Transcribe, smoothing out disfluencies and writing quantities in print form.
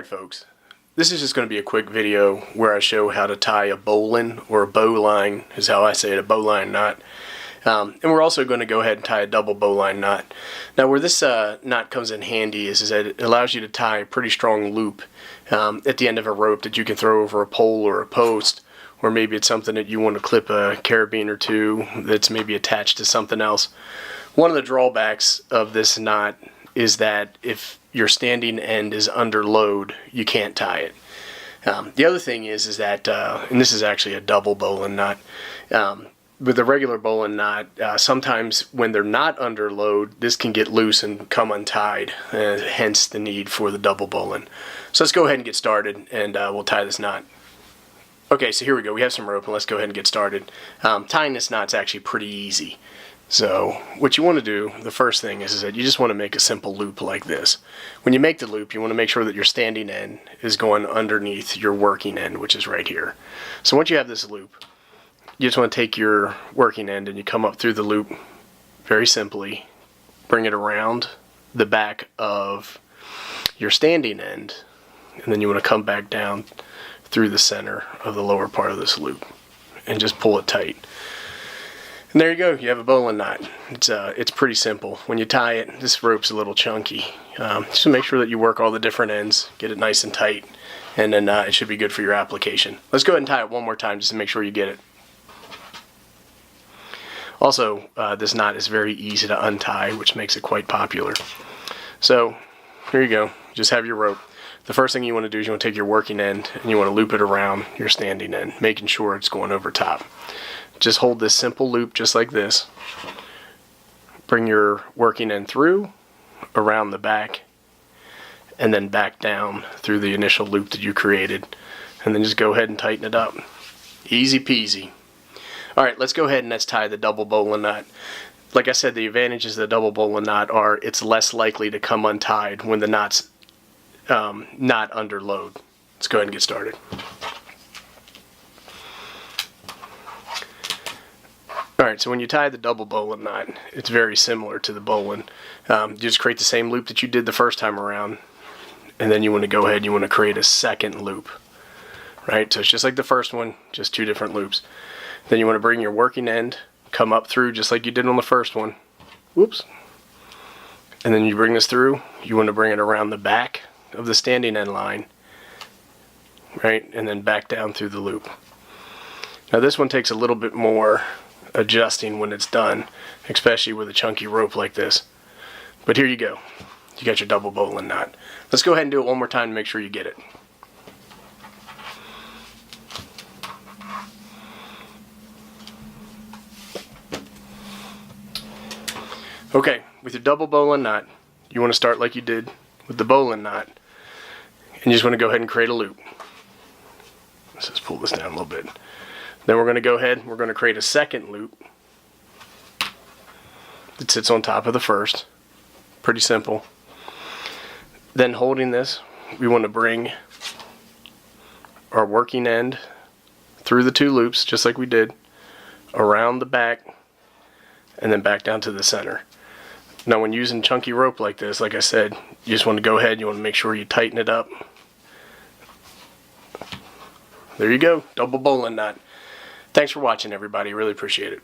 Alright folks, this is just going to be a quick video where I show how to tie a bowline, or a bowline is how I say it, a bowline knot. And we're also going to go ahead and tie a double bowline knot. Now where this knot comes in handy is that it allows you to tie a pretty strong loop at the end of a rope that you can throw over a pole or a post, or maybe it's something that you want to clip a carabiner or two that's maybe attached to something else. One of the drawbacks of this knot is that if your standing end is under load, you can't tie it. The other thing is that, and this is actually a double bowline knot, with a regular bowline knot, sometimes when they're not under load, this can get loose and come untied, hence the need for the double bowline. So let's go ahead and get started, and we'll tie this knot. Okay, so here we go. We have some rope, and let's go ahead and get started. Tying this knot's actually pretty easy. So what you want to do, the first thing is that you just want to make a simple loop like this. When you make the loop, you want to make sure that your standing end is going underneath your working end, which is right here. So once you have this loop, you just want to take your working end and you come up through the loop very simply, bring it around the back of your standing end, and then you want to come back down through the center of the lower part of this loop and just pull it tight. And there you go, you have a bowline knot. It's pretty simple. When you tie it, this rope's a little chunky. Just make sure that you work all the different ends, get it nice and tight, and then it should be good for your application. Let's go ahead and tie it one more time just to make sure you get it. Also, this knot is very easy to untie, which makes it quite popular. So, here you go. Just have your rope. The first thing you want to do is you want to take your working end and you want to loop it around your standing end, making sure it's going over top. Just hold this simple loop just like this. Bring your working end through, around the back, and then back down through the initial loop that you created. And then just go ahead and tighten it up. Easy peasy. Alright, let's go ahead and let's tie the double bowline knot. Like I said, the advantages of the double bowline knot are it's less likely to come untied when the knot's not under load. Let's go ahead and get started. Alright, so when you tie the double bowline knot, it's very similar to the bowline. You just create the same loop that you did the first time around, and then you want to go ahead, you want to create a second loop. Right, so it's just like the first one, just two different loops. Then you want to bring your working end, come up through just like you did on the first one. Whoops. And then you bring this through, you want to bring it around the back of the standing end line, right, and then back down through the loop. Now this one takes a little bit more adjusting when it's done, especially with a chunky rope like this. But here you go. You got your double bowline knot. Let's go ahead and do it one more time to make sure you get it. Okay, with your double bowline knot, you want to start like you did with the bowline knot, and you just want to go ahead and create a loop. Let's just pull this down a little bit. Then we're going to go ahead, we're going to create a second loop that sits on top of the first. Pretty simple. Then holding this, we want to bring our working end through the two loops, just like we did, around the back, and then back down to the center. Now when using chunky rope like this, like I said, you just want to go ahead, you want to make sure you tighten it up. There you go, double bowline knot. Thanks for watching, everybody. Really appreciate it.